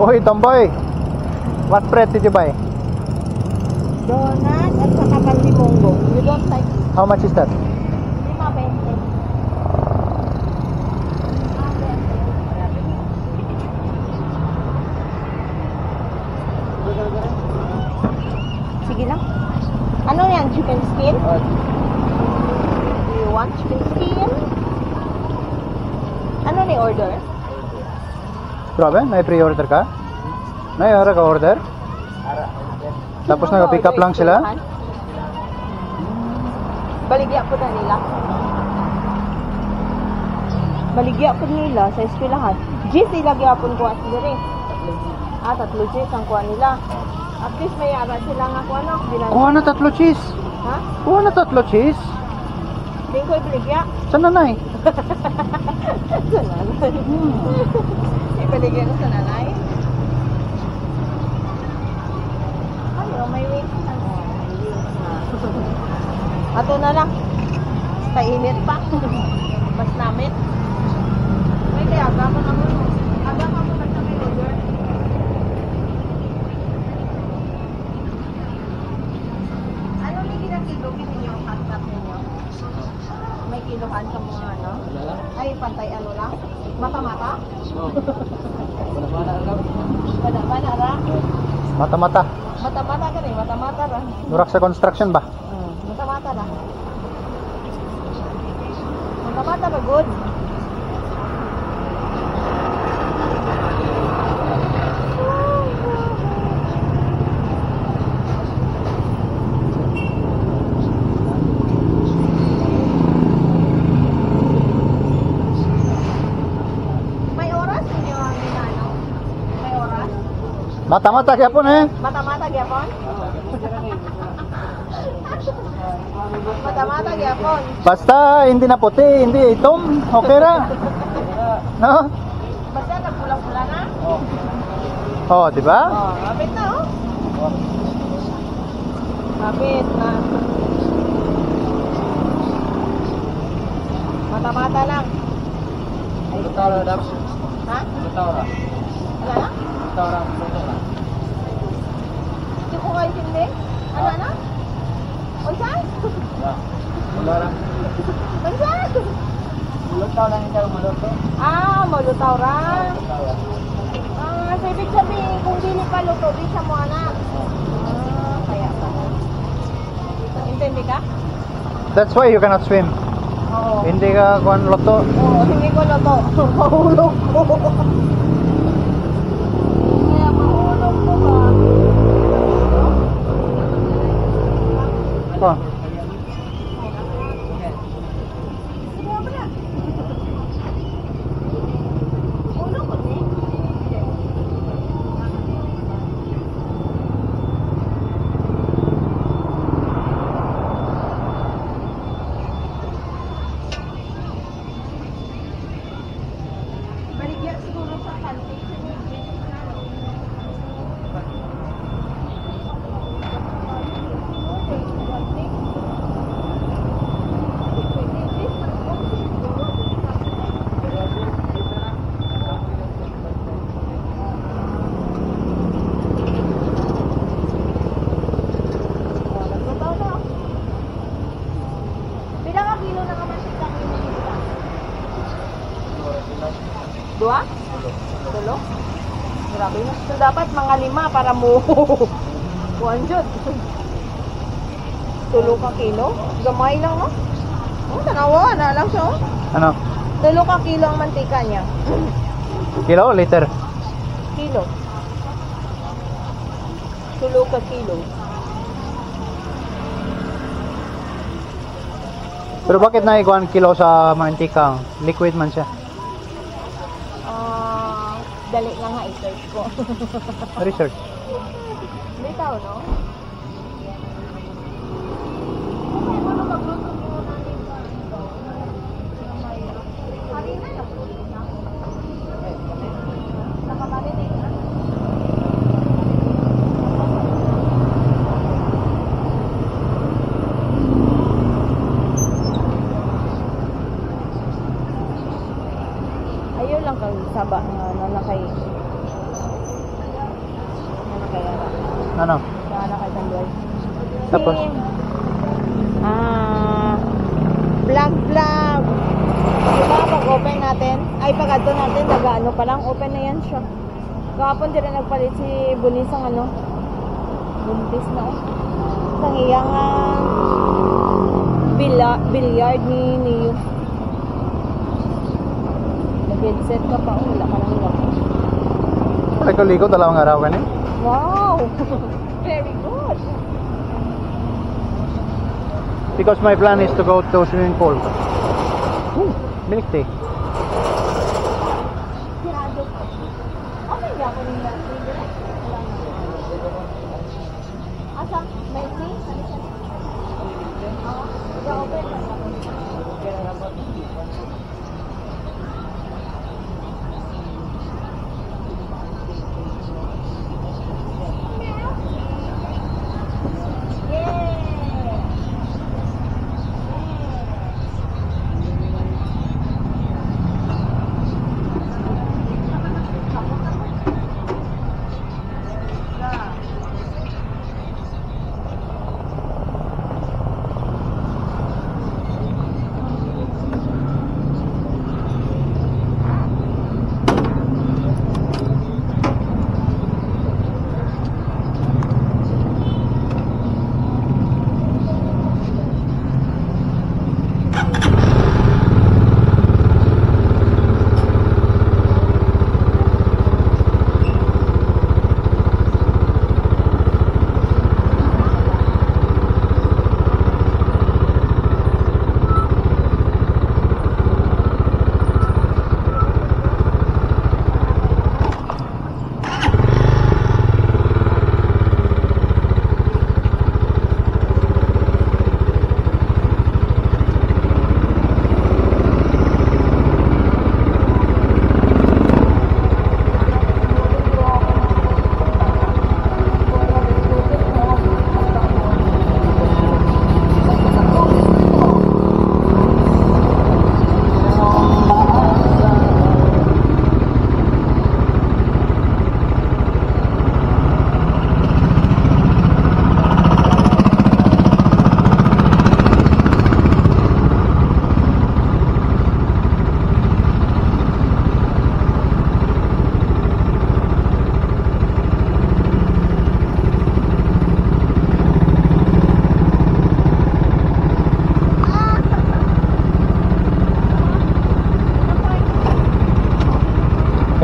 Uy, tomboy. What bread did you buy? Donut at saka panlimongo. You don't like How much is that? 5.20. Sige lang. Ano yan? Chicken skin? Do you want chicken skin? Ano ni order? Grabe, may pre-order ka? May order ka order? Tapos nag-pick up lang sila? Baligya po na nila. Baligya po nila sa eskwelahan. Gis ilagay apon ko at dire. Ah, 3 Gis ang kuha nila. At least may ara sila nga kuha no. Kuha na 3 cheese. Ha? Kuha na 3 cheese. Din ko baligya. Saan nanay? Sa nanay. Ibaligya ko sa nanay. Ay, may wait na. Ato na lang. Tainit pa. Mas namit. May kaya aga mo na mo. Aga ka mo sa may order. Ano ni ginakilogin ninyo ang cut ninyo? May kiluhan ka mga ano? Ay, pantay ano lang? Mata-mata? Mata-mata ra? Mata-mata. Mata-mata ka rin, mata-mata ra. Durak sa construction ba? Mata-mata ra. Mata-mata ra, good. May oras ninyo ang ano? May oras? Mata-mata gyapon eh. Mata-mata gyapon? Mata-mata gyapon. Basta hindi na puti, hindi itom, okay ra. No? Basta nagpula-pula na? Oh, di ba? Oh, kapit na oh. Kapit na. Mata-mata lang. Lutara dax. Ha? Lutara. Wala na? Lutara. Hindi ko kayo sindi? Ano na? Unsan? Lutara. Unsan? Lutaw lang ikaw maluto. Ah, malutaw ra. Ah, so ibig sabihin, kung dili pa luto, di siya mo anak. Ah, kaya pala. Intindi ka? That's why you cannot swim. Oo. Hindi ka kuan loto. Oo, hindi ko luto. Mahulog ko. Kaya mahulog ko ba? Oh. Baligya siguro sa kanti. Pila ka kilo na kamasit lang yung nilita? Dua? Tulo? Grabe na. So, dapat mga 5 para mo 100. Tulo ka kilo? Gamay lang, no? Oh, tanawa. Na lang siya, oh. Ano? Tulo ka kilo ang mantika niya. Kilo o liter? Kilo. Tulo ka kilo. Pero bakit na ikuan kilo sa mantika? Liquid man siya. Dali nga nga i-search ko. Research. Bitaw, no? Ayun lang kang saba nga na nakay Ano? Wala kay Tandoy. Tapos? Vlog. Diba pag open natin, ay pag ato natin, nag-ano pa lang, open na yan siya. Kahapon din na nagpalit si Bunis ang ano, buntis na oh. Ang iyang billiard ni Niyo. Nag-headset ka pa, wala ka lang lang. Wala ko ligo, 2 araw ka na. Wow! Very good! Because my plan is to go to swimming pool. Milk tea. Sirado ko. Okay ba ako nila? Asa? May tea? Ano siya? Oo. Open.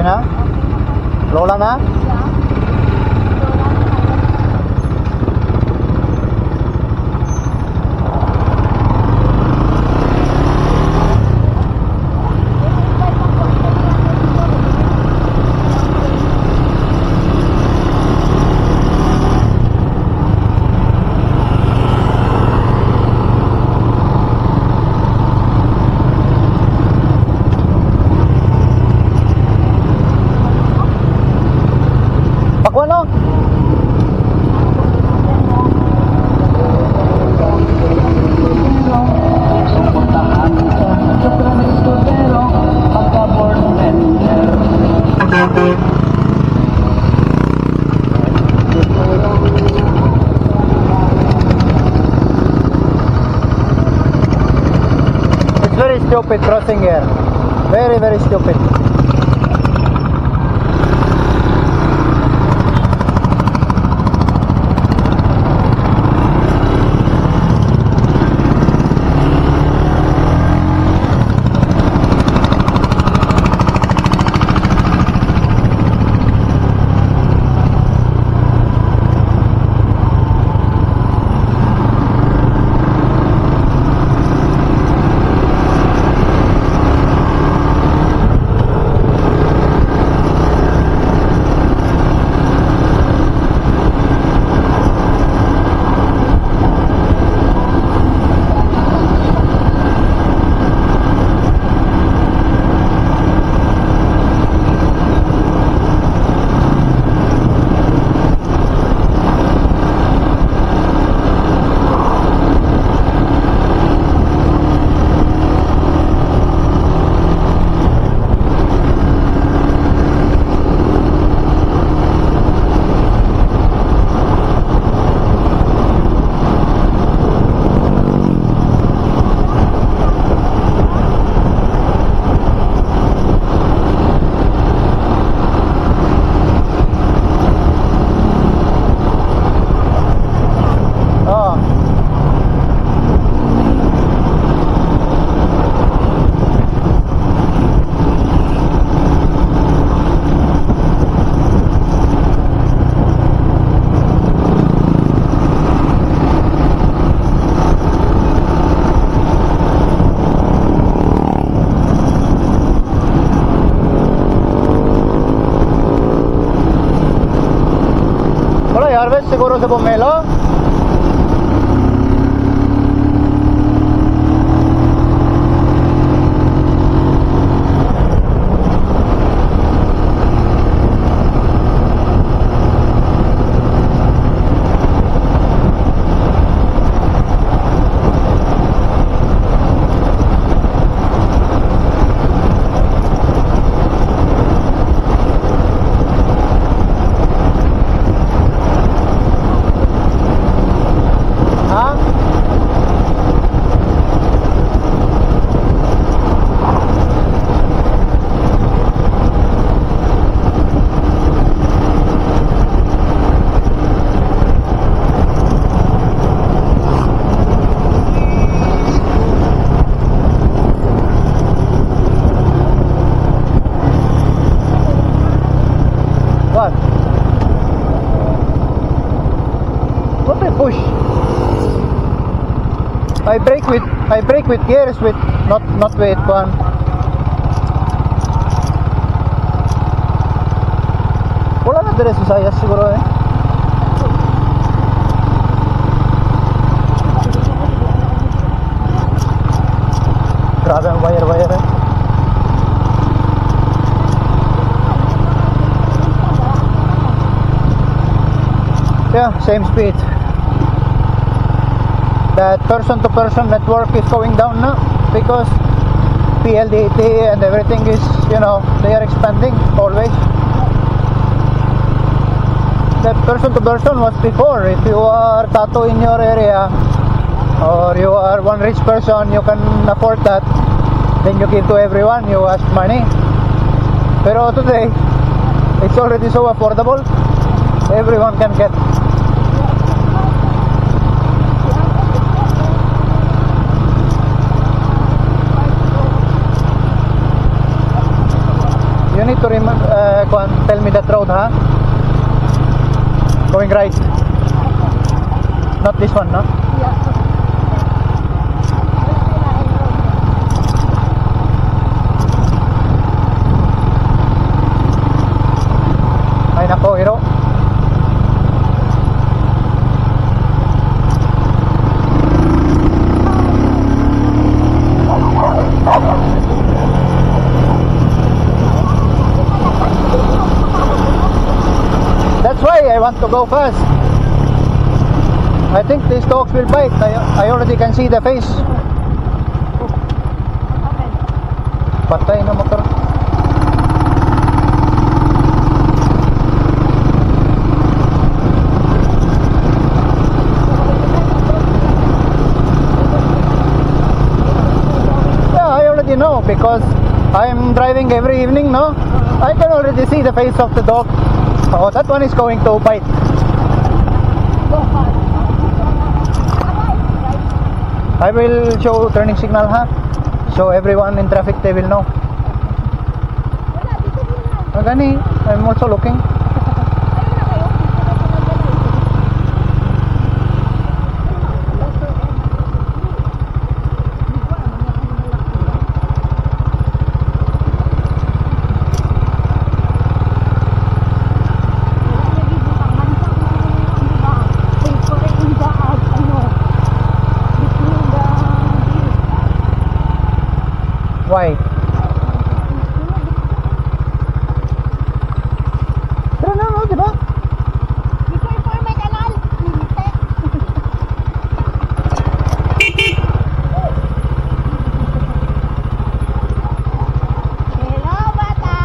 Na? Lola na? Pakuan no? It's very stupid crossing here. Very, very stupid. across the Pomelo. What? What I push? I brake with gears with not with one. Wala na dire sa Sayas siguro eh. Grabe ang wire eh. Yeah, same speed. That person-to-person network is going down now because PLDT and everything is, you know, they are expanding always. That person-to-person was before. If you are tattoo in your area or you are one rich person, you can afford that, then you give to everyone, you ask money. Pero today, it's already so affordable, everyone can get. You need to tell me that road, huh? Going right. Not this one, no? Ay nako, hero. That's why I want to go fast. I think these dogs will bite. I already can see the face. Patay na motor. Yeah, I already know because I'm driving every evening, no? I can already see the face of the dog. Oh, that one is going to bite. I will show turning signal, huh? So everyone in traffic, they will know. Gani, I'm also looking. Why? Pero no, diba? Before may kanal. Hello, bata!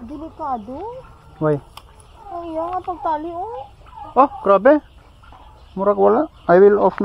Delikado. Why? Ay, nga pagtali, oh. Oh, grabe. Murag wala. I will off na.